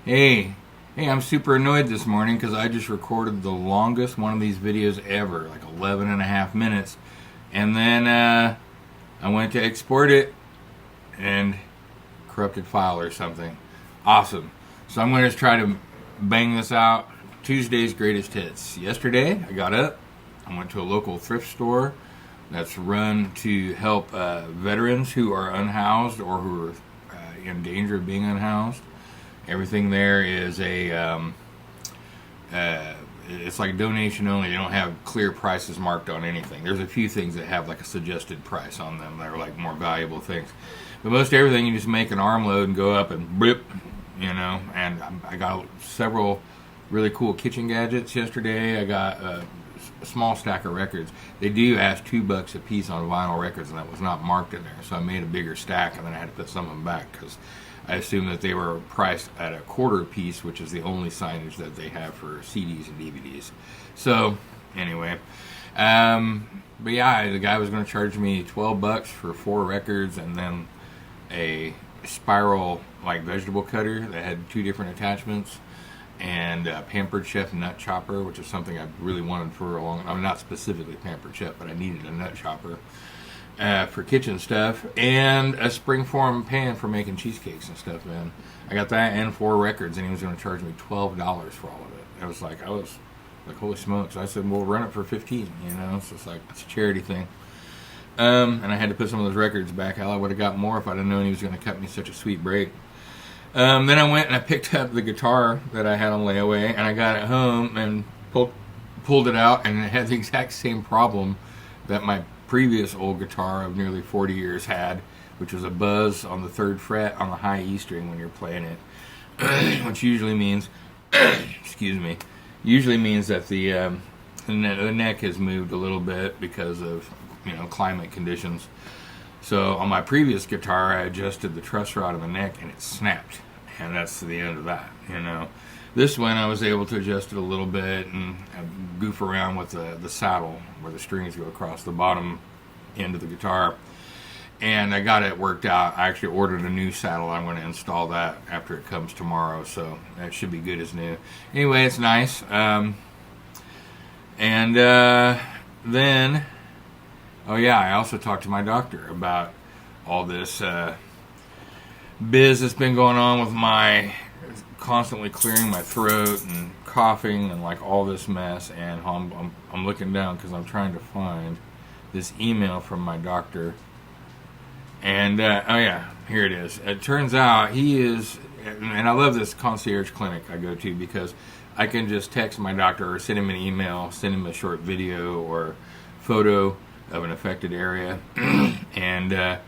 Hey, I'm super annoyed this morning because I just recorded the longest one of these videos ever, like 11 and a half minutes. And then I went to export it and corrupted file or something. Awesome. So I'm going to try to bang this out. Tuesday's greatest hits. Yesterday, I got up. I went to a local thrift store that's run to help veterans who are unhoused or who are in danger of being unhoused. Everything there is it's like donation only. They don't have clear prices marked on anything. There's a few things that have like a suggested price on them that are like more valuable things. But most everything you just make an armload and go up and blip, And I got several really cool kitchen gadgets yesterday. I got a small stack of records. They do ask $2 a piece on vinyl records, and that was not marked in there. So I made a bigger stack, and then I had to put some of them back because I assumed that they were priced at a quarter piece, which is the only signage that they have for CDs and DVDs. So, anyway. But yeah, the guy was going to charge me $12 for 4 records and then a spiral, like, vegetable cutter that had 2 different attachments and a Pampered Chef nut chopper, which is something I really wanted for a long time. I'm not specifically Pampered Chef, but I needed a nut chopper. For kitchen stuff, and a springform pan for making cheesecakes and stuff, man. I got that and 4 records, and he was going to charge me $12 for all of it. I was like, holy smokes. I said, well, run it for 15, It's just like, it's a charity thing. And I had to put some of those records back. Hell, I would have got more if I'd have known he was going to cut me such a sweet break. Then I went and I picked up the guitar that I had on layaway, and I got it home and pulled it out, and it had the exact same problem that my previous old guitar of nearly 40 years had, which was a buzz on the 3rd fret on the high E string when you're playing it, which usually means, usually means that the neck has moved a little bit because of climate conditions. So on my previous guitar, I adjusted the truss rod of the neck and it snapped, and that's the end of that. This one I was able to adjust it a little bit and goof around with the saddle where the strings go across the bottom end of the guitar. And I got it worked out. I actually ordered a new saddle. I'm going to install that after it comes tomorrow, so that should be good as new. Anyway, it's nice. Then, I also talked to my doctor about all this biz that's been going on with my constantly clearing my throat and coughing and like all this mess, and I'm looking down because I'm trying to find this email from my doctor, and here it is. It turns out he is, and I love this concierge clinic I go to because I can just text my doctor or send him an email, send him a short video or photo of an affected area, and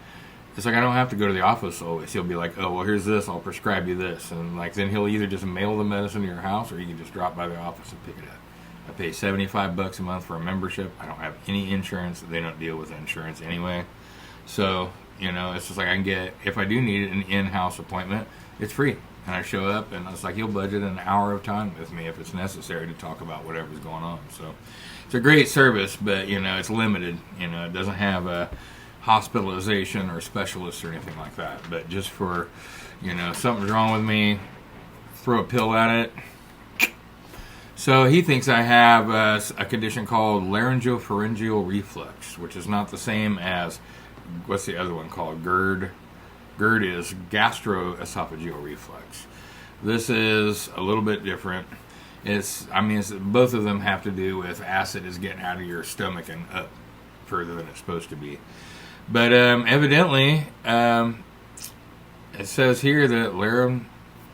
it's like I don't have to go to the office always. He'll be like, oh, well, here's this. I'll prescribe you this. And like then he'll either just mail the medicine to your house or you can just drop by the office and pick it up. I pay $75 a month for a membership. I don't have any insurance. They don't deal with insurance anyway. So, it's just like I can get, if I do need an in-house appointment, it's free. And I show up and it's like he'll budget an hour of time with me if it's necessary to talk about whatever's going on. So it's a great service, but, it's limited. It doesn't have a hospitalization or specialists or anything like that, but just for something's wrong with me, throw a pill at it. So he thinks I have a condition called laryngopharyngeal reflux, which is not the same as what's the other one called? GERD is gastroesophageal reflux. This is a little bit different. It's both of them have to do with acid is getting out of your stomach and up further than it's supposed to be. But evidently, it says here that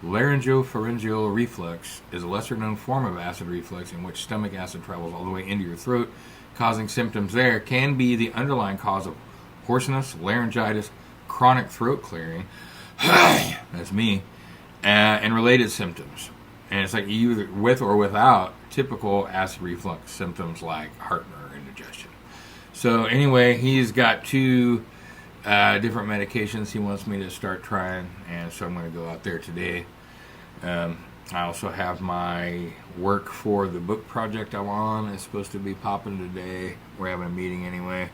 laryngopharyngeal reflux is a lesser-known form of acid reflux in which stomach acid travels all the way into your throat, causing symptoms there. Can be the underlying cause of hoarseness, laryngitis, chronic throat clearing, that's me, and related symptoms. And it's like either with or without typical acid reflux symptoms like heartburn or indigestion. So anyway, he's got 2 different medications he wants me to start trying, and so I'm going to go out there today. I also have my work for the book project I'm on. It's supposed to be popping today. We're having a meeting anyway.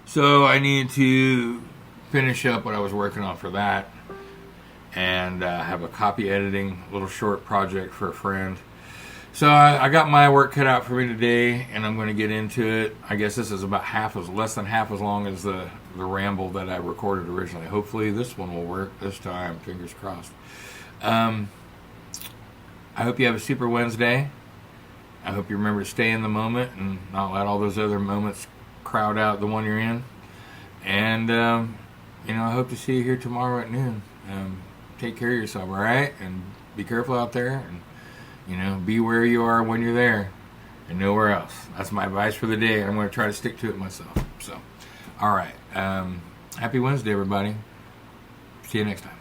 So I need to finish up what I was working on for that. and have a copy editing little short project for a friend. So I got my work cut out for me today, and I'm going to get into it. I guess this is about less than half as long as the ramble that I recorded originally. Hopefully this one will work this time. Fingers crossed. I hope you have a super Wednesday. I hope you remember to stay in the moment and not let all those other moments crowd out the one you're in. And, I hope to see you here tomorrow at noon. Take care of yourself, all right? And be careful out there. And, be where you are when you're there and nowhere else. That's my advice for the day. I'm going to try to stick to it myself. So, all right. Happy Wednesday, everybody. See you next time.